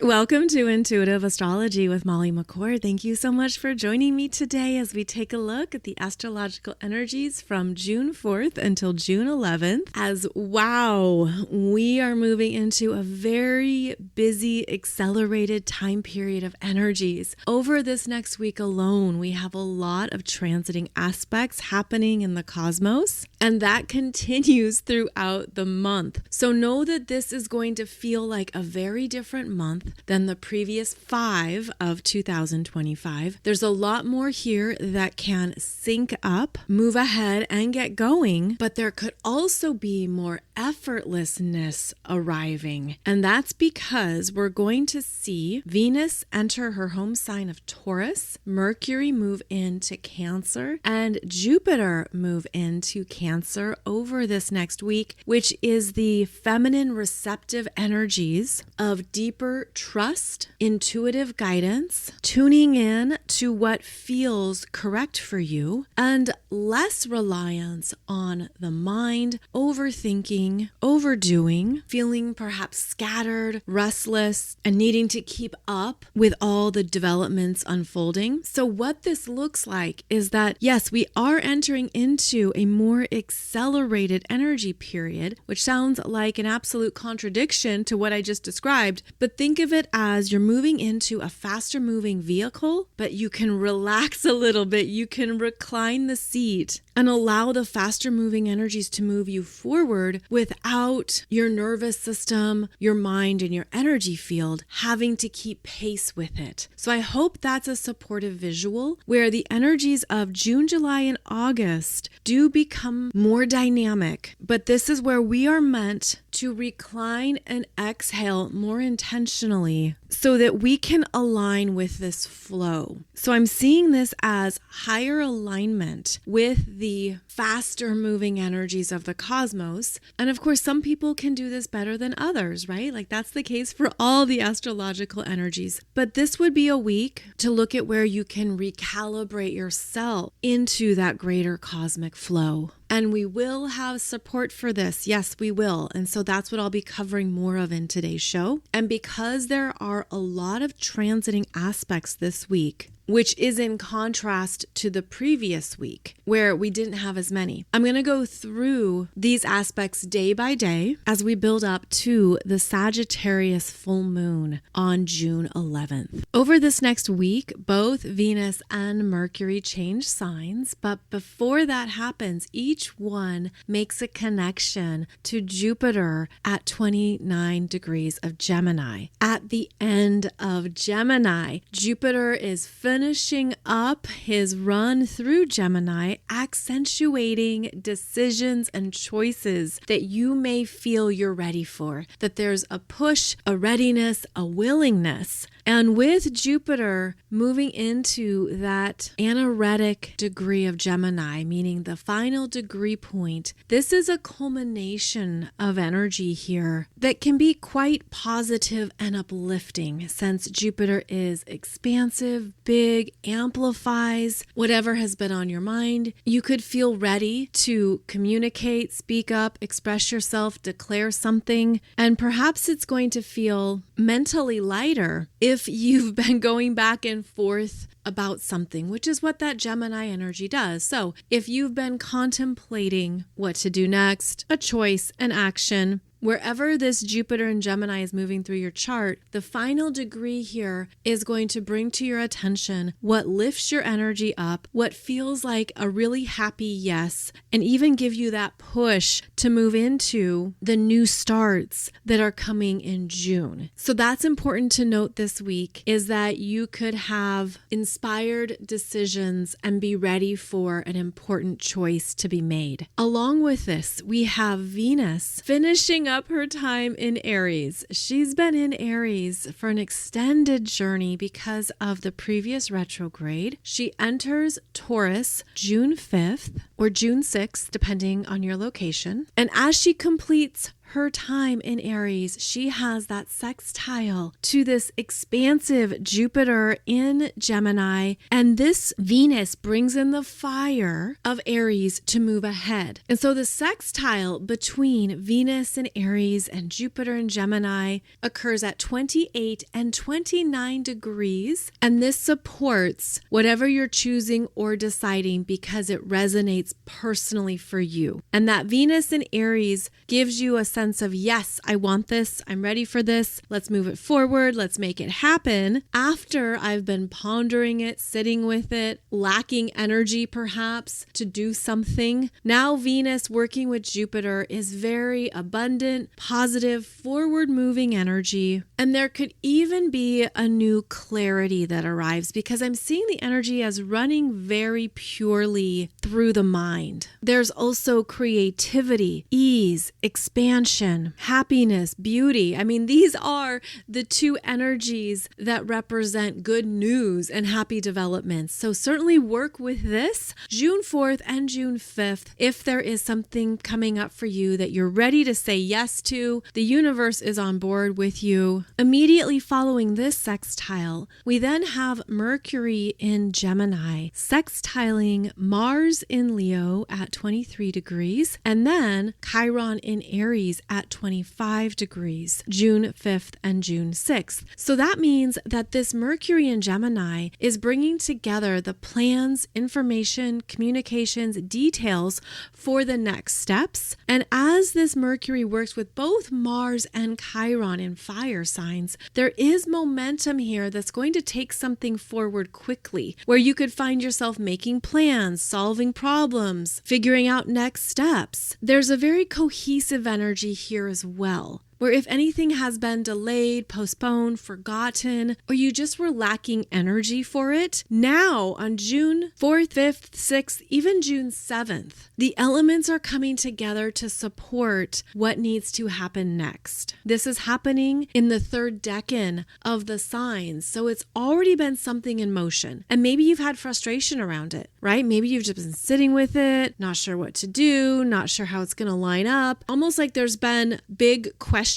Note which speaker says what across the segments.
Speaker 1: Welcome to Intuitive Astrology with Molly McCord. Thank you so much for joining me today as we take a look at the astrological energies from June 4th until June 11th. As we are moving into a very busy, accelerated time period of energies. Over this next week alone, we have a lot of transiting aspects happening in the cosmos, and that continues throughout the month. So know that this is going to feel like a very different month than the previous 5 of 2025. There's a lot more here that can sync up, move ahead, and get going, but there could also be more effortlessness arriving. And that's because we're going to see Venus enter her home sign of Taurus, Mercury move into Cancer, and Jupiter move into Cancer over this next week, which is the feminine receptive energies of deeper trust, intuitive guidance, tuning in to what feels correct for you, and less reliance on the mind, overthinking, overdoing, feeling perhaps scattered, restless, and needing to keep up with all the developments unfolding. So what this looks like is that, yes, we are entering into a more accelerated energy period, which sounds like an absolute contradiction to what I just described, but think of it as you're moving into a faster moving vehicle, but you can relax a little bit. You can recline the seat and allow the faster moving energies to move you forward without your nervous system, your mind, and your energy field having to keep pace with it. So I hope that's a supportive visual where the energies of June, July, and August do become more dynamic, but this is where we are meant to recline and exhale more intentionally so that we can align with this flow. So I'm seeing this as higher alignment with the faster moving energies of the cosmos. And of course, some people can do this better than others, right? Like that's the case for all the astrological energies. But this would be a week to look at where you can recalibrate yourself into that greater cosmic flow. And we will have support for this. Yes, we will. And so that's what I'll be covering more of in today's show. And because there are a lot of transiting aspects this week, which is in contrast to the previous week where we didn't have as many. I'm going to go through these aspects day by day as we build up to the Sagittarius Full Moon on June 11th. Over this next week, both Venus and Mercury change signs, but before that happens, each one makes a connection to Jupiter at 29 degrees of Gemini. At the end of Gemini, Jupiter is finishing up his run through Gemini, accentuating decisions and choices that you may feel you're ready for, that there's a push, a readiness, a willingness. And with Jupiter moving into that anaretic degree of Gemini, meaning the final degree point, this is a culmination of energy here that can be quite positive and uplifting since Jupiter is expansive, big, amplifies whatever has been on your mind. You could feel ready to communicate, speak up, express yourself, declare something, and perhaps it's going to feel mentally lighter if you've been going back and forth about something, which is what that Gemini energy does. So if you've been contemplating what to do next, a choice, an action, wherever this Jupiter and Gemini is moving through your chart, the final degree here is going to bring to your attention what lifts your energy up, what feels like a really happy yes, and even give you that push to move into the new starts that are coming in June. So that's important to note this week, is that you could have inspired decisions and be ready for an important choice to be made. Along with this, we have Venus finishing up her time in Aries. She's been in Aries for an extended journey because of the previous retrograde. She enters Taurus June 5th or June 6th, depending on your location. And as she completes her time in Aries, she has that sextile to this expansive Jupiter in Gemini, and this Venus brings in the fire of Aries to move ahead. And so the sextile between Venus and Aries and Jupiter and Gemini occurs at 28 and 29 degrees, and this supports whatever you're choosing or deciding because it resonates personally for you. And that Venus in Aries gives you a sense of, yes, I want this, I'm ready for this, let's move it forward, let's make it happen. After I've been pondering it, sitting with it, lacking energy perhaps to do something, now Venus working with Jupiter is very abundant, positive, forward-moving energy. And there could even be a new clarity that arrives because I'm seeing the energy as running very purely through the mind. There's also creativity, ease, expansion, happiness, beauty. I mean, these are the two energies that represent good news and happy developments. So certainly work with this June 4th and June 5th. If there is something coming up for you that you're ready to say yes to, the universe is on board with you. Immediately following this sextile, we then have Mercury in Gemini sextiling Mars in Leo at 23 degrees, and then Chiron in Aries at 25 degrees, June 5th and June 6th. So that means that this Mercury in Gemini is bringing together the plans, information, communications, details for the next steps. And as this Mercury works with both Mars and Chiron in fire signs, there is momentum here that's going to take something forward quickly, where you could find yourself making plans, solving problems, figuring out next steps. There's a very cohesive energy here as well, where if anything has been delayed, postponed, forgotten, or you just were lacking energy for it, now on June 4th, 5th, 6th, even June 7th, the elements are coming together to support what needs to happen next. This is happening in the third decan of the signs, so it's already been something in motion. And maybe you've had frustration around it, right? Maybe you've just been sitting with it, not sure what to do, not sure how it's going to line up, almost like there's been big questions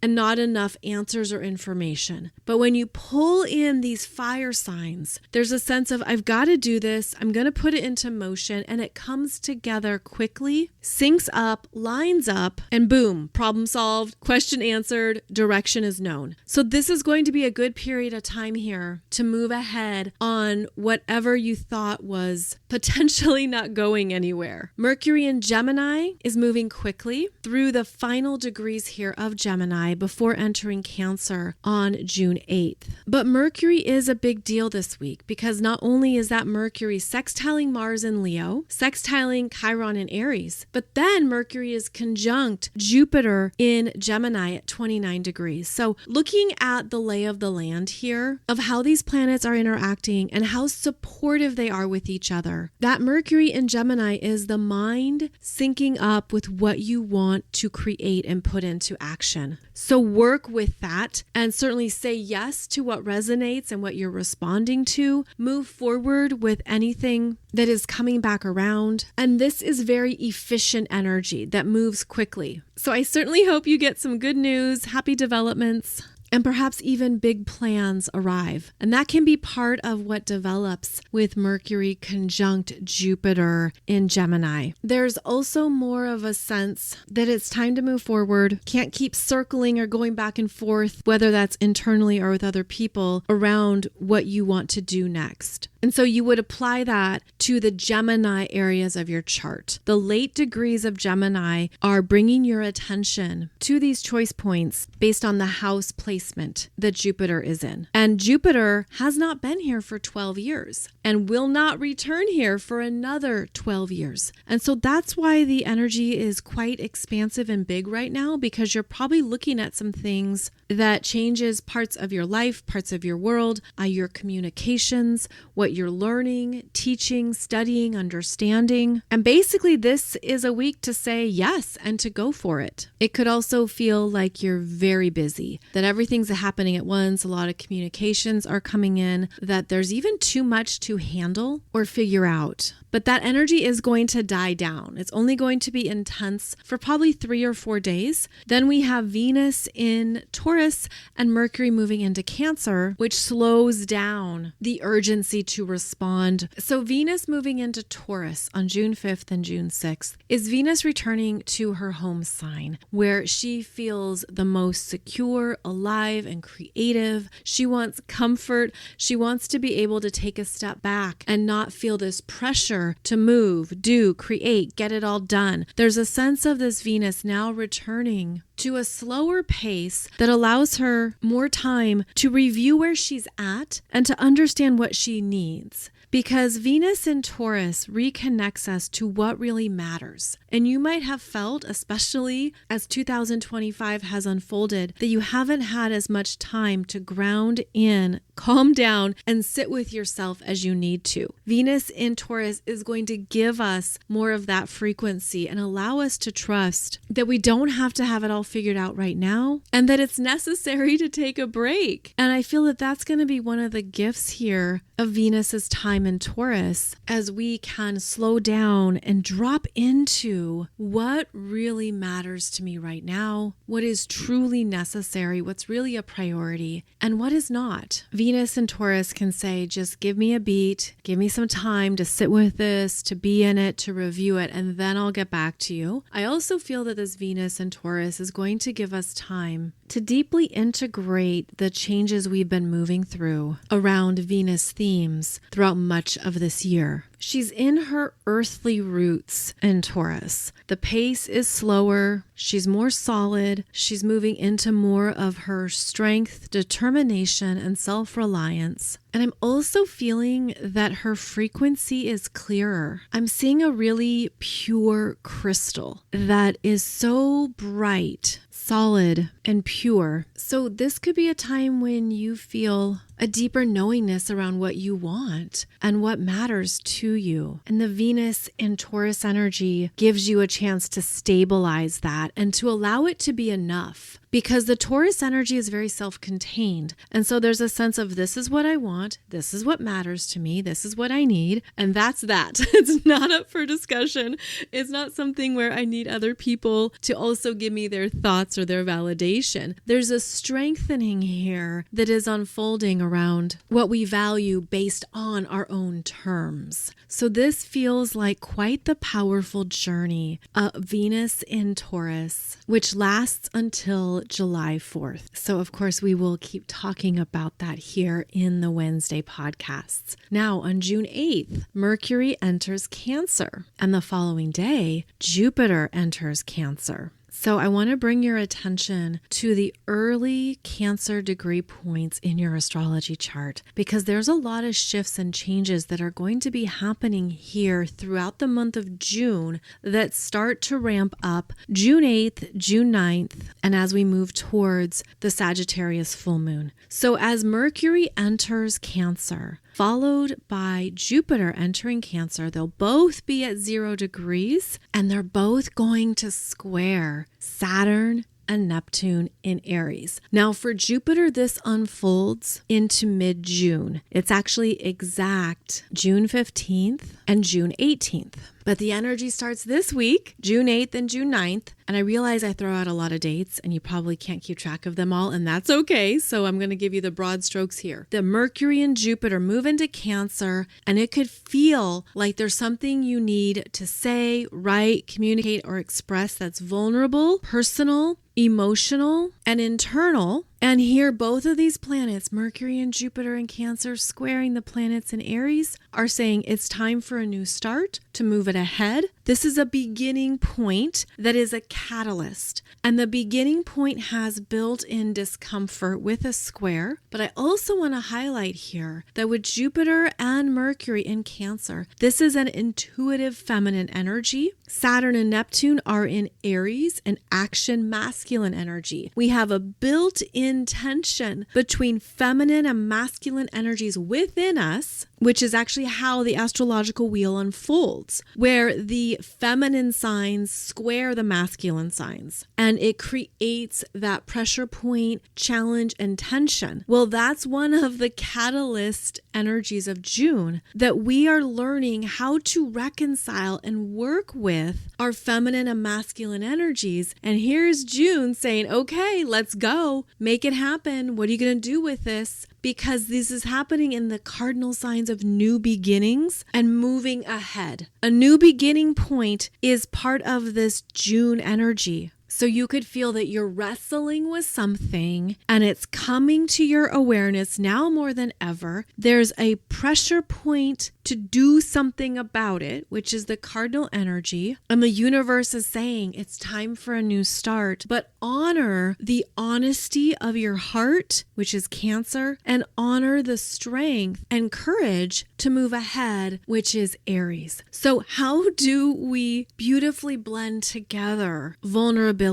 Speaker 1: and not enough answers or information. But when you pull in these fire signs, there's a sense of, I've got to do this, I'm going to put it into motion, and it comes together quickly, syncs up, lines up, and boom, problem solved, question answered, direction is known. So this is going to be a good period of time here to move ahead on whatever you thought was potentially not going anywhere. Mercury in Gemini is moving quickly through the final degrees here of Gemini before entering Cancer on June 8th. But Mercury is a big deal this week because not only is that Mercury sextiling Mars in Leo, sextiling Chiron in Aries, but then Mercury is conjunct Jupiter in Gemini at 29 degrees. So looking at the lay of the land here of how these planets are interacting and how supportive they are with each other, that Mercury in Gemini is the mind syncing up with what you want to create and put into action. So work with that and certainly say yes to what resonates and what you're responding to. Move forward with anything that is coming back around. And this is very efficient energy that moves quickly. So I certainly hope you get some good news, happy developments, and perhaps even big plans arrive. And that can be part of what develops with Mercury conjunct Jupiter in Gemini. There's also more of a sense that it's time to move forward. Can't keep circling or going back and forth, whether that's internally or with other people, around what you want to do next. And so you would apply that to the Gemini areas of your chart. The late degrees of Gemini are bringing your attention to these choice points based on the house placement that Jupiter is in. And Jupiter has not been here for 12 years and will not return here for another 12 years. And so that's why the energy is quite expansive and big right now, because you're probably looking at some things that changes parts of your life, parts of your world, your communications, what you're learning, teaching, studying, understanding. And basically, this is a week to say yes and to go for it. It could also feel like you're very busy, that everything's happening at once, a lot of communications are coming in, that there's even too much to handle or figure out. But that energy is going to die down. It's only going to be intense for probably 3 or 4 days. Then we have Venus in Taurus and Mercury moving into Cancer, which slows down the urgency to respond. So Venus moving into Taurus on June 5th and June 6th is Venus returning to her home sign, where she feels the most secure, alive, and creative. She wants comfort. She wants to be able to take a step back and not feel this pressure to move, do, create, get it all done. There's a sense of this Venus now returning to a slower pace that allows her more time to review where she's at and to understand what she needs. Because Venus in Taurus reconnects us to what really matters. And you might have felt, especially as 2025 has unfolded, that you haven't had as much time to ground in, calm down, and sit with yourself as you need to. Venus in Taurus is going to give us more of that frequency and allow us to trust that we don't have to have it all figured out right now and that it's necessary to take a break. And I feel that that's going to be one of the gifts here of Venus's time in Taurus, as we can slow down and drop into what really matters to me right now, what is truly necessary, what's really a priority, and what is not. Venus in Taurus can say, just give me a beat, give me some time to sit with this, to be in it, to review it, and then I'll get back to you. I also feel that this Venus in Taurus is going to give us time to deeply integrate the changes we've been moving through around Venus themes throughout much of this year. She's in her earthly roots in Taurus. The pace is slower. She's more solid. She's moving into more of her strength, determination, and self-reliance. And I'm also feeling that her frequency is clearer. I'm seeing a really pure crystal that is so bright, solid, and pure. So this could be a time when you feel a deeper knowingness around what you want and what matters to you. And the Venus in Taurus energy gives you a chance to stabilize that and to allow it to be enough. Because the Taurus energy is very self-contained. And so there's a sense of, this is what I want, this is what matters to me, this is what I need, and that's that. It's not up for discussion. It's not something where I need other people to also give me their thoughts or their validation. There's a strengthening here that is unfolding around what we value based on our own terms. So this feels like quite the powerful journey of Venus in Taurus, which lasts until July 4th. So of course we will keep talking about that here in the Wednesday podcasts. Now on June 8th, Mercury enters Cancer, and the following day, Jupiter enters Cancer. So I want to bring your attention to the early Cancer degree points in your astrology chart, because there's a lot of shifts and changes that are going to be happening here throughout the month of June that start to ramp up June 8th, June 9th, and as we move towards the Sagittarius Full Moon. So as Mercury enters Cancer, followed by Jupiter entering Cancer, they'll both be at 0 degrees, and they're both going to square Saturn and Neptune in Aries. Now for Jupiter, this unfolds into mid-June. It's actually exact June 15th and June 18th. But the energy starts this week, June 8th and June 9th. And I realize I throw out a lot of dates and you probably can't keep track of them all, and that's okay. So I'm going to give you the broad strokes here. The Mercury and Jupiter move into Cancer, and it could feel like there's something you need to say, write, communicate, or express that's vulnerable, personal, emotional, and internal. And here, both of these planets, Mercury and Jupiter in Cancer, squaring the planets in Aries, are saying it's time for a new start, to move it ahead, This is a beginning point that is a catalyst. And the beginning point has built-in discomfort with a square. But I also want to highlight here that with Jupiter and Mercury in Cancer, this is an intuitive feminine energy. Saturn and Neptune are in Aries, an action masculine energy. We have a built-in tension between feminine and masculine energies within us, which is actually how the astrological wheel unfolds, where the feminine signs square the masculine signs, and it creates that pressure point, challenge, and tension. Well, that's one of the catalyst energies of June, that we are learning how to reconcile and work with our feminine and masculine energies. And here's June saying, okay, let's go, make it happen. What are you going to do with this? Because this is happening in the cardinal signs of new beginnings and moving ahead. A new beginning point is part of this June energy. So you could feel that you're wrestling with something and it's coming to your awareness now more than ever. There's a pressure point to do something about it, which is the cardinal energy. And the universe is saying it's time for a new start, but honor the honesty of your heart, which is Cancer, and honor the strength and courage to move ahead, which is Aries. So how do we beautifully blend together vulnerability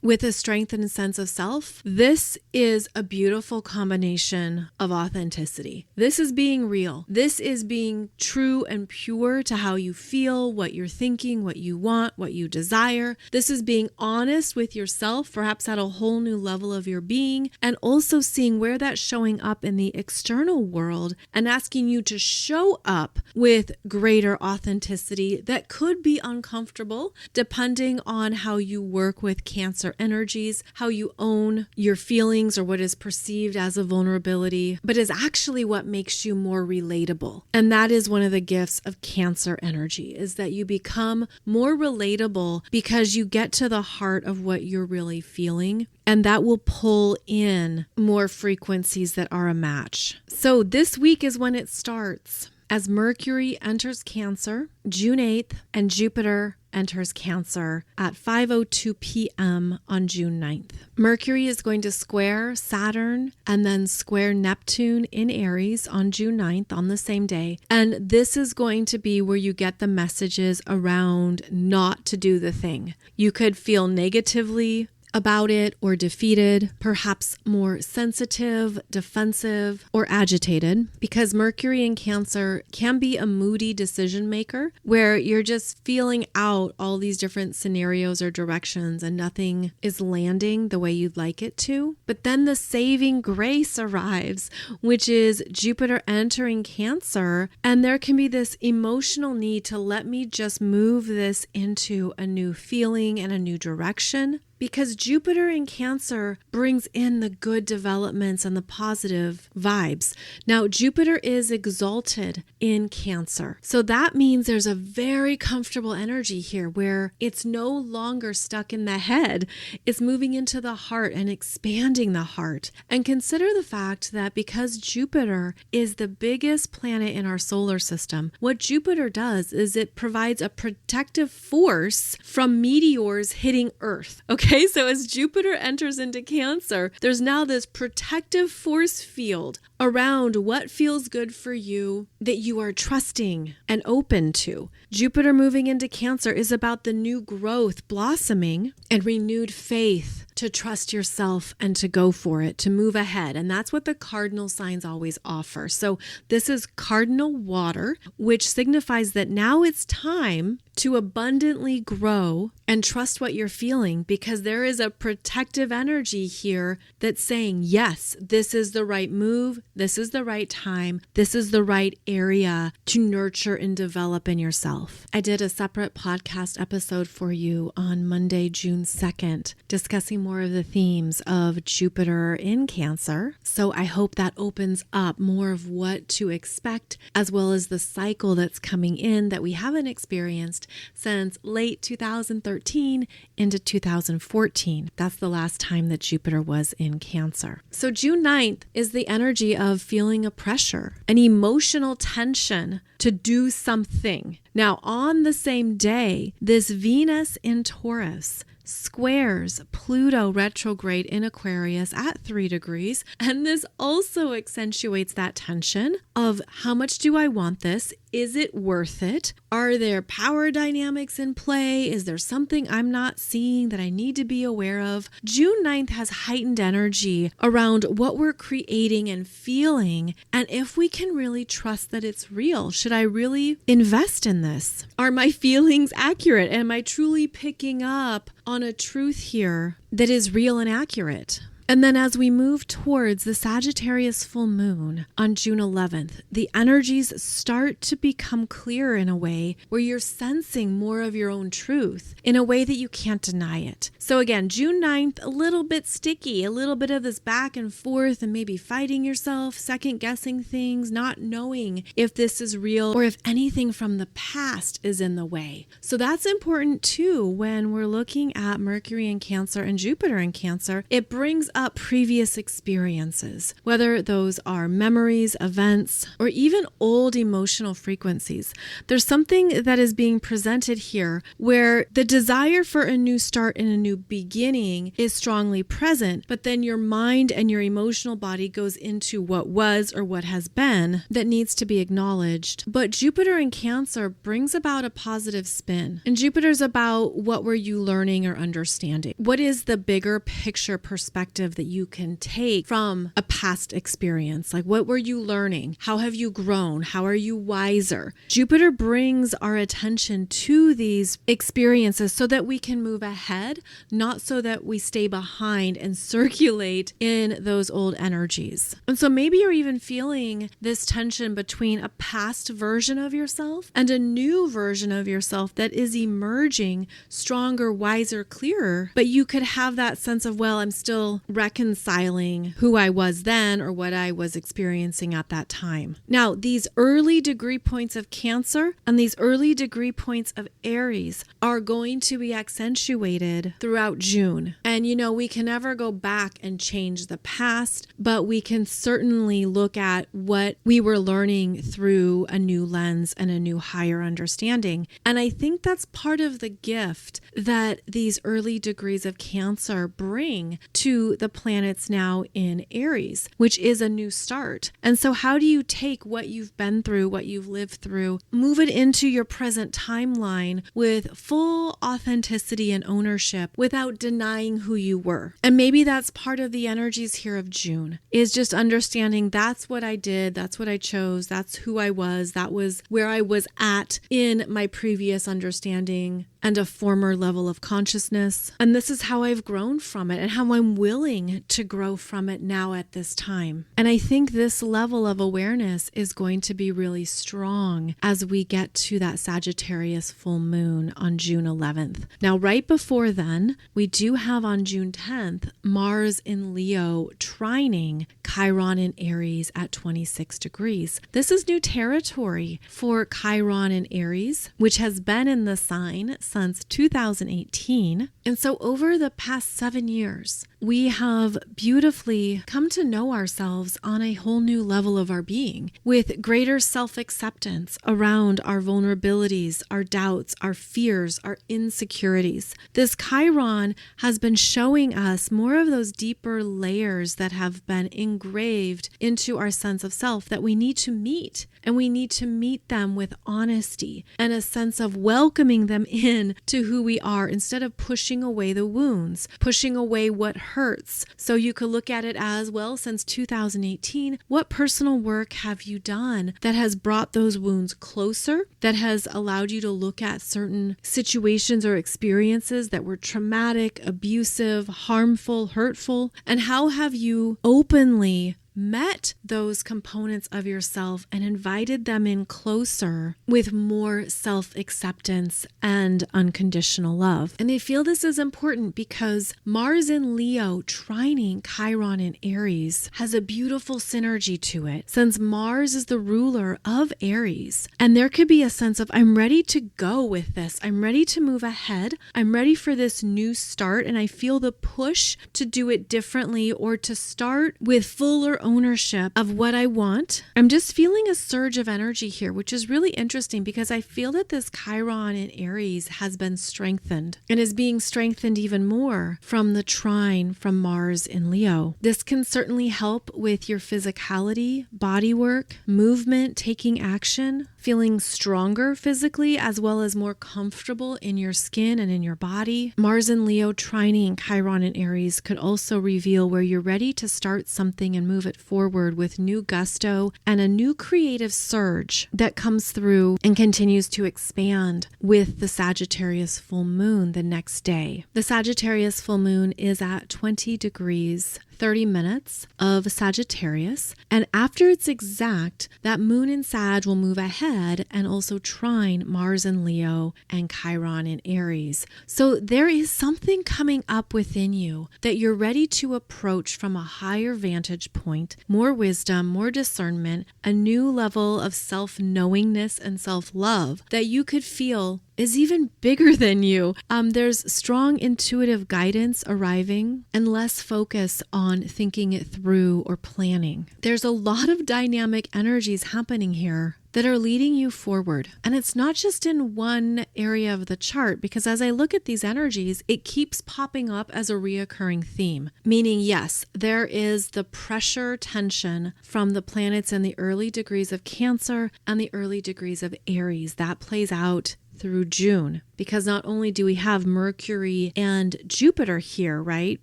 Speaker 1: with a strengthened sense of self? This is a beautiful combination of authenticity. This is being real. This is being true and pure to how you feel, what you're thinking, what you want, what you desire. This is being honest with yourself, perhaps at a whole new level of your being, and also seeing where that's showing up in the external world and asking you to show up with greater authenticity that could be uncomfortable depending on how you work with Cancer energies, how you own your feelings or what is perceived as a vulnerability, but is actually what makes you more relatable. And that is one of the gifts of Cancer energy, is that you become more relatable because you get to the heart of what you're really feeling, and that will pull in more frequencies that are a match. So this week is when it starts. As Mercury enters Cancer, June 8th, and Jupiter enters Cancer at 5:02 p.m. on June 9th. Mercury is going to square Saturn and then square Neptune in Aries on June 9th on the same day. And this is going to be where you get the messages around not to do the thing. You could feel negatively about it or defeated, perhaps more sensitive, defensive, or agitated, because Mercury in Cancer can be a moody decision maker where you're just feeling out all these different scenarios or directions and nothing is landing the way you'd like it to. But then the saving grace arrives, which is Jupiter entering Cancer, and there can be this emotional need to let me just move this into a new feeling and a new direction. Because Jupiter in Cancer brings in the good developments and the positive vibes. Now, Jupiter is exalted in Cancer. So that means there's a very comfortable energy here where it's no longer stuck in the head. It's moving into the heart and expanding the heart. And consider the fact that because Jupiter is the biggest planet in our solar system, what Jupiter does is it provides a protective force from meteors hitting Earth. Okay, so as Jupiter enters into Cancer, there's now this protective force field around what feels good for you that you are trusting and open to. Jupiter moving into Cancer is about the new growth blossoming and renewed faith to trust yourself and to go for it, to move ahead. And that's what the cardinal signs always offer. So this is cardinal water, which signifies that now it's time to abundantly grow and trust what you're feeling, because there is a protective energy here that's saying, yes, this is the right move. This is the right time. This is the right area to nurture and develop in yourself. I did a separate podcast episode for you on Monday, June 2nd, discussing more of the themes of Jupiter in Cancer. So I hope that opens up more of what to expect, as well as the cycle that's coming in that we haven't experienced since late 2013 into 2014. That's the last time that Jupiter was in Cancer. So June 9th is the energy of feeling a pressure, an emotional tension to do something. Now, on the same day, this Venus in Taurus squares Pluto retrograde in Aquarius at 3 degrees. And this also accentuates that tension of how much do I want this? Is it worth it? Are there power dynamics in play? Is there something I'm not seeing that I need to be aware of? June 9th has heightened energy around what we're creating and feeling, and if we can really trust that it's real. Should I really invest in this? Are my feelings accurate? Am I truly picking up on a truth here that is real and accurate? And then as we move towards the Sagittarius full moon on June 11th, the energies start to become clearer in a way where you're sensing more of your own truth in a way that you can't deny it. So again, June 9th, a little bit sticky, a little bit of this back and forth and maybe fighting yourself, second guessing things, not knowing if this is real or if anything from the past is in the way. So that's important too when we're looking at Mercury in Cancer and Jupiter in Cancer. It brings up previous experiences, whether those are memories, events, or even old emotional frequencies. There's something that is being presented here where the desire for a new start and a new beginning is strongly present, but then your mind and your emotional body goes into what was or what has been that needs to be acknowledged. But Jupiter in Cancer brings about a positive spin. And Jupiter's about what were you learning or understanding? What is the bigger picture perspective that you can take from a past experience? Like, what were you learning? How have you grown? How are you wiser? Jupiter brings our attention to these experiences so that we can move ahead, not so that we stay behind and circulate in those old energies. And so maybe you're even feeling this tension between a past version of yourself and a new version of yourself that is emerging stronger, wiser, clearer, but you could have that sense of, well, I'm still reconciling who I was then or what I was experiencing at that time. Now, these early degree points of Cancer and these early degree points of Aries are going to be accentuated throughout June. And we can never go back and change the past, but we can certainly look at what we were learning through a new lens and a new higher understanding. And I think that's part of the gift that these early degrees of Cancer bring to the planets now in Aries, which is a new start. And so how do you take what you've been through, what you've lived through, move it into your present timeline with full authenticity and ownership without denying who you were? And maybe that's part of the energies here of June, is just understanding that's what I did, that's what I chose, that's who I was, that was where I was at in my previous understanding and a former level of consciousness. And this is how I've grown from it and how I'm willing to grow from it now at this time. And I think this level of awareness is going to be really strong as we get to that Sagittarius full moon on June 11th. Now, right before then, we do have on June 10th, Mars in Leo trining Chiron in Aries at 26 degrees. This is new territory for Chiron in Aries, which has been in the sign since 2018. And so over the past 7 years, we have beautifully come to know ourselves on a whole new level of our being, with greater self-acceptance around our vulnerabilities, our doubts, our fears, our insecurities. This Chiron has been showing us more of those deeper layers that have been engraved into our sense of self that we need to meet. And we need to meet them with honesty and a sense of welcoming them in to who we are instead of pushing away the wounds, pushing away what hurts. So you could look at it as, well, since 2018, what personal work have you done that has brought those wounds closer, that has allowed you to look at certain situations or experiences that were traumatic, abusive, harmful, hurtful? And how have you openly met those components of yourself and invited them in closer with more self-acceptance and unconditional love. And I feel this is important because Mars in Leo trining Chiron in Aries has a beautiful synergy to it, since Mars is the ruler of Aries. And there could be a sense of, I'm ready to go with this. I'm ready to move ahead. I'm ready for this new start. And I feel the push to do it differently or to start with fuller ownership of what I want. I'm just feeling a surge of energy here, which is really interesting because I feel that this Chiron in Aries has been strengthened and is being strengthened even more from the trine from Mars in Leo. This can certainly help with your physicality, body work, movement, taking action, feeling stronger physically as well as more comfortable in your skin and in your body. Mars in Leo trining Chiron in Aries could also reveal where you're ready to start something and move it forward with new gusto and a new creative surge that comes through and continues to expand with the Sagittarius full moon the next day. The Sagittarius full moon is at 20 degrees 30 minutes of Sagittarius, and after it's exact, that moon in Sag will move ahead and also trine Mars in Leo and Chiron in Aries. So there is something coming up within you that you're ready to approach from a higher vantage point, more wisdom, more discernment, a new level of self-knowingness and self-love that you could feel is even bigger than you. There's strong intuitive guidance arriving and less focus on thinking it through or planning. There's a lot of dynamic energies happening here that are leading you forward. And it's not just in one area of the chart, because as I look at these energies, it keeps popping up as a reoccurring theme. Meaning, yes, there is the pressure tension from the planets in the early degrees of Cancer and the early degrees of Aries. That plays out through June, because not only do we have Mercury and Jupiter here, right?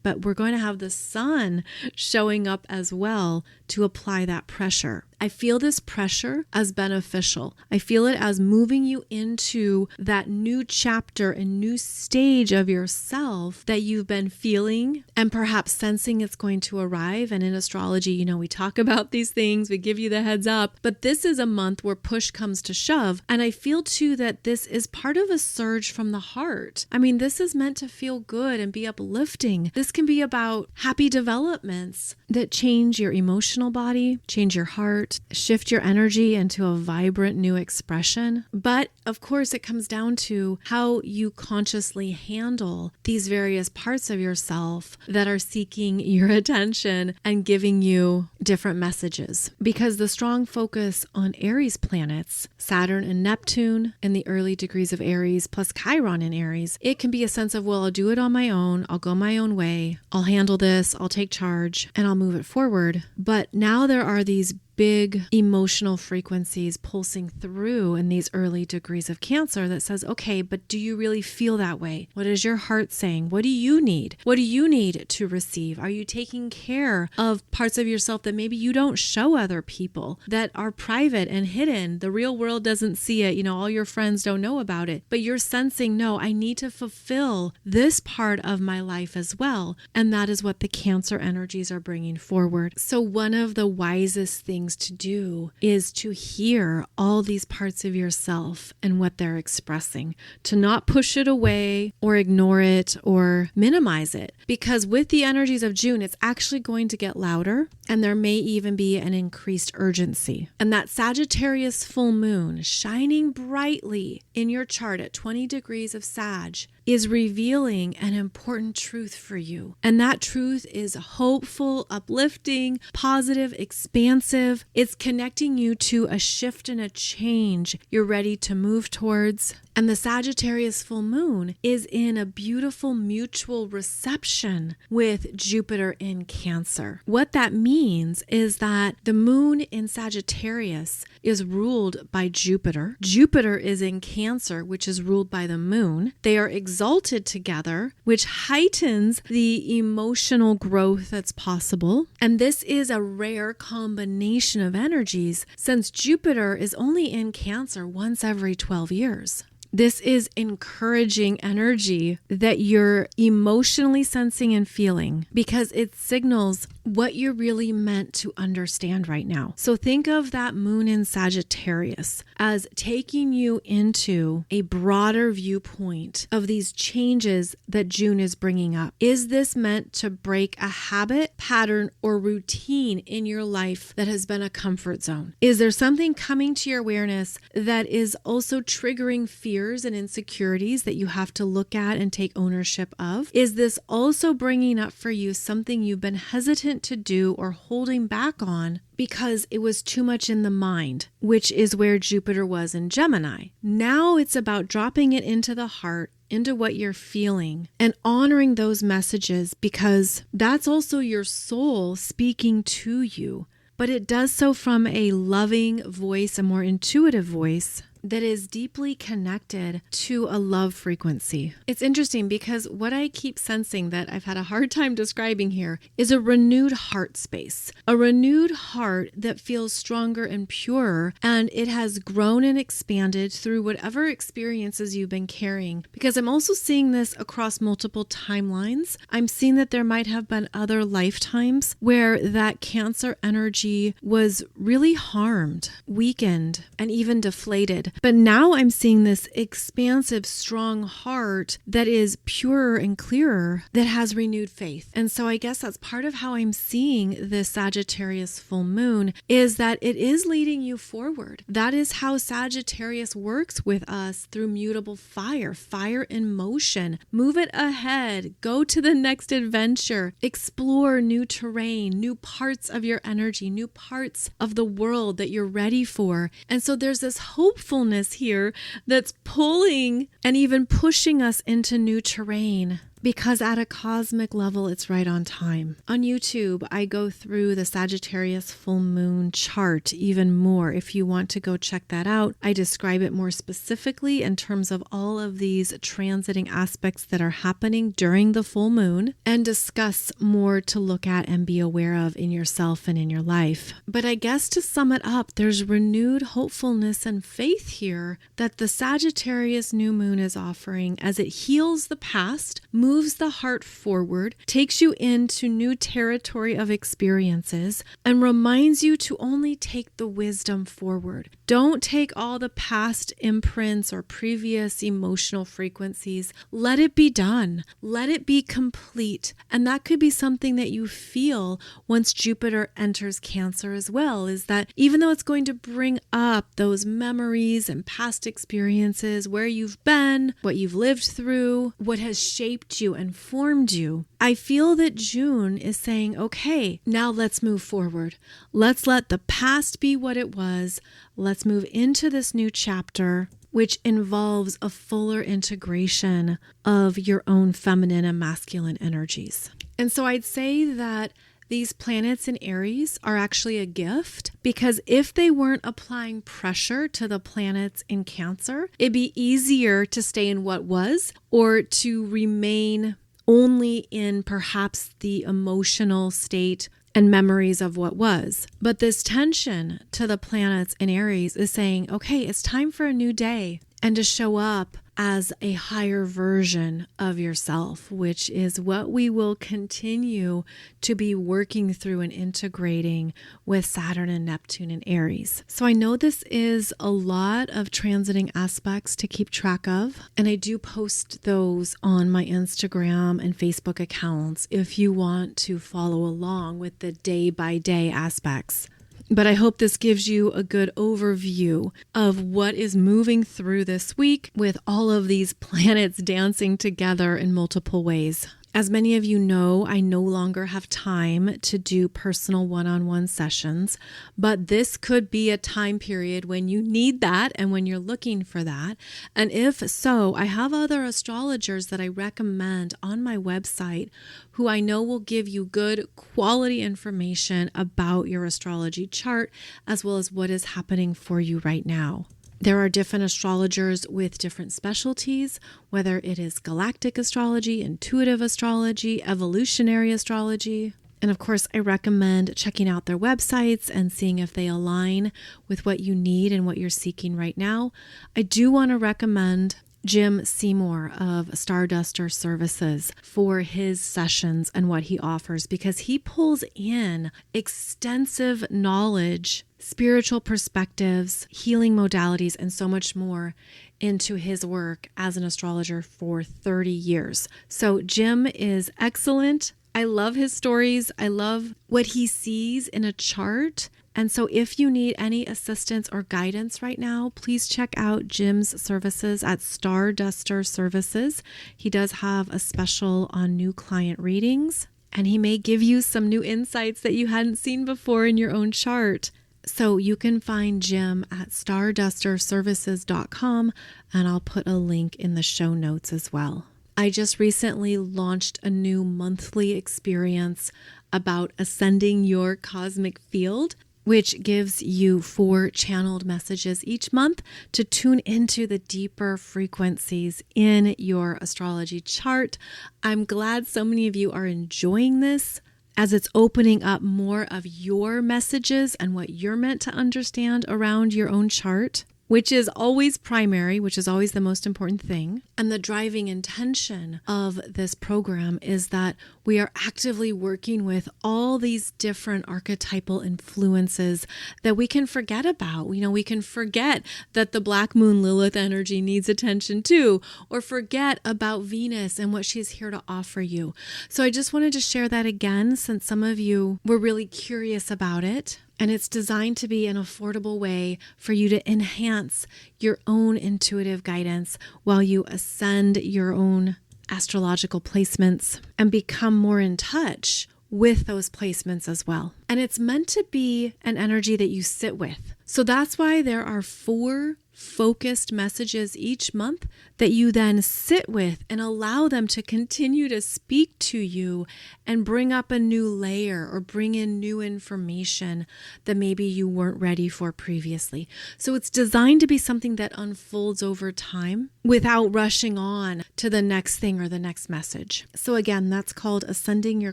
Speaker 1: But we're going to have the sun showing up as well to apply that pressure. I feel this pressure as beneficial. I feel it as moving you into that new chapter and new stage of yourself that you've been feeling and perhaps sensing it's going to arrive. And in astrology, we talk about these things, we give you the heads up, but this is a month where push comes to shove. And I feel too that this is part of a surge from the heart. I mean, this is meant to feel good and be uplifting. This can be about happy developments that change your emotional body, change your heart, shift your energy into a vibrant new expression. But of course, it comes down to how you consciously handle these various parts of yourself that are seeking your attention and giving you different messages. Because the strong focus on Aries planets, Saturn and Neptune in the early degrees of Aries plus Chiron in Aries, it can be a sense of, well, I'll do it on my own. I'll go my own way. I'll handle this. I'll take charge and I'll move it forward. But now there are these big emotional frequencies pulsing through in these early degrees of Cancer that says, okay, but do you really feel that way? What is your heart saying? What do you need? What do you need to receive? Are you taking care of parts of yourself that maybe you don't show other people, that are private and hidden? The real world doesn't see it. All your friends don't know about it, but you're sensing, no, I need to fulfill this part of my life as well. And that is what the Cancer energies are bringing forward. So one of the wisest things to do is to hear all these parts of yourself and what they're expressing, to not push it away or ignore it or minimize it, because with the energies of June, it's actually going to get louder and there may even be an increased urgency. And that Sagittarius full moon shining brightly in your chart at 20 degrees of Sag is revealing an important truth for you. And that truth is hopeful, uplifting, positive, expansive. It's connecting you to a shift and a change you're ready to move towards. And the Sagittarius full moon is in a beautiful mutual reception with Jupiter in Cancer. What that means is that the moon in Sagittarius is ruled by Jupiter. Jupiter is in Cancer, which is ruled by the moon. They are exalted together, which heightens the emotional growth that's possible. And this is a rare combination of energies since Jupiter is only in Cancer once every 12 years. This is encouraging energy that you're emotionally sensing and feeling because it signals what you're really meant to understand right now. So think of that moon in Sagittarius as taking you into a broader viewpoint of these changes that June is bringing up. Is this meant to break a habit, pattern, or routine in your life that has been a comfort zone? Is there something coming to your awareness that is also triggering fears and insecurities that you have to look at and take ownership of? Is this also bringing up for you something you've been hesitant to do or holding back on because it was too much in the mind, which is where Jupiter was in Gemini? Now it's about dropping it into the heart, into what you're feeling, and honoring those messages, because that's also your soul speaking to you. But it does so from a loving voice, a more intuitive voice that is deeply connected to a love frequency. It's interesting because what I keep sensing that I've had a hard time describing here is a renewed heart space, a renewed heart that feels stronger and purer, and it has grown and expanded through whatever experiences you've been carrying. Because I'm also seeing this across multiple timelines. I'm seeing that there might have been other lifetimes where that Cancer energy was really harmed, weakened, and even deflated. But now I'm seeing this expansive, strong heart that is purer and clearer, that has renewed faith. And so I guess that's part of how I'm seeing this Sagittarius full moon, is that it is leading you forward. That is how Sagittarius works with us, through mutable fire in motion. Move it ahead, go to the next adventure, explore new terrain, new parts of your energy, new parts of the world that you're ready for. And so there's this hopefulness here that's pulling and even pushing us into new terrain, because at a cosmic level, it's right on time. On YouTube, I go through the Sagittarius full moon chart even more. If you want to go check that out, I describe it more specifically in terms of all of these transiting aspects that are happening during the full moon, and discuss more to look at and be aware of in yourself and in your life. But I guess to sum it up, there's renewed hopefulness and faith here that the Sagittarius new moon is offering, as it heals the past, moves the heart forward, takes you into new territory of experiences, and reminds you to only take the wisdom forward. Don't take all the past imprints or previous emotional frequencies. Let it be done. Let it be complete. And that could be something that you feel once Jupiter enters Cancer as well, is that even though it's going to bring up those memories and past experiences, where you've been, what you've lived through, what has shaped you and formed you, I feel that June is saying, okay, now let's move forward. Let's let the past be what it was. Let's move into this new chapter, which involves a fuller integration of your own feminine and masculine energies. And so I'd say that these planets in Aries are actually a gift, because if they weren't applying pressure to the planets in Cancer, it'd be easier to stay in what was, or to remain only in perhaps the emotional state and memories of what was. But this tension to the planets in Aries is saying, okay, it's time for a new day, and to show up as a higher version of yourself, which is what we will continue to be working through and integrating with Saturn and Neptune in Aries. So I know this is a lot of transiting aspects to keep track of, and I do post those on my Instagram and Facebook accounts if you want to follow along with the day-by-day aspects. But I hope this gives you a good overview of what is moving through this week, with all of these planets dancing together in multiple ways. As many of you know, I no longer have time to do personal one-on-one sessions, but this could be a time period when you need that and when you're looking for that. And if so, I have other astrologers that I recommend on my website who I know will give you good quality information about your astrology chart, as well as what is happening for you right now. There are different astrologers with different specialties, whether it is galactic astrology, intuitive astrology, evolutionary astrology. And of course, I recommend checking out their websites and seeing if they align with what you need and what you're seeking right now. I do want to recommend Jim Seymour of Starduster Services for his sessions and what he offers, because he pulls in extensive knowledge, spiritual perspectives, healing modalities, and so much more into his work as an astrologer for 30 years. So Jim is excellent. I love his stories. I love what he sees in a chart. And so if you need any assistance or guidance right now, please check out Jim's services at Starduster Services. He does have a special on new client readings, and he may give you some new insights that you hadn't seen before in your own chart. So you can find Jim at stardusterservices.com, and I'll put a link in the show notes as well. I just recently launched a new monthly experience about ascending your cosmic field, which gives you 4 channeled messages each month to tune into the deeper frequencies in your astrology chart. I'm glad so many of you are enjoying this, as it's opening up more of your messages and what you're meant to understand around your own chart, which is always primary, which is always the most important thing. And the driving intention of this program is that we are actively working with all these different archetypal influences that we can forget about. We can forget that the Black Moon Lilith energy needs attention too, or forget about Venus and what she's here to offer you. So I just wanted to share that again, since some of you were really curious about it. And it's designed to be an affordable way for you to enhance your own intuitive guidance while you ascend your own astrological placements and become more in touch with those placements as well. And it's meant to be an energy that you sit with. So that's why there are 4 focused messages each month that you then sit with and allow them to continue to speak to you and bring up a new layer or bring in new information that maybe you weren't ready for previously. So it's designed to be something that unfolds over time without rushing on to the next thing or the next message. So again, that's called Ascending Your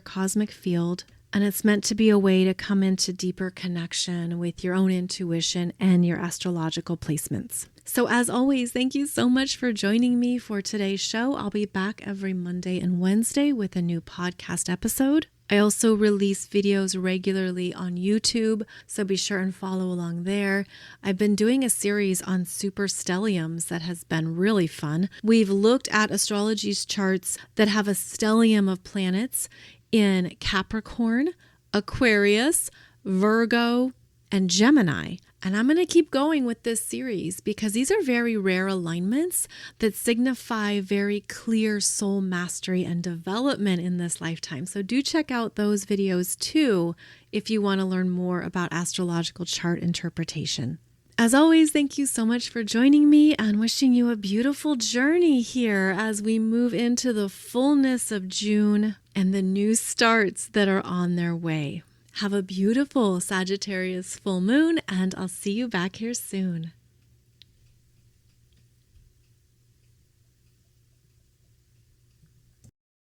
Speaker 1: Cosmic Field. And it's meant to be a way to come into deeper connection with your own intuition and your astrological placements. So as always, thank you so much for joining me for today's show. I'll be back every Monday and Wednesday with a new podcast episode. I also release videos regularly on YouTube, so be sure and follow along there. I've been doing a series on superstelliums that has been really fun. We've looked at astrology's charts that have a stellium of planets in Capricorn, Aquarius, Virgo, and Gemini. And I'm going to keep going with this series because these are very rare alignments that signify very clear soul mastery and development in this lifetime. So do check out those videos too if you want to learn more about astrological chart interpretation. As always, thank you so much for joining me and wishing you a beautiful journey here as we move into the fullness of June and the new starts that are on their way. Have a beautiful Sagittarius full moon, and I'll see you back here soon.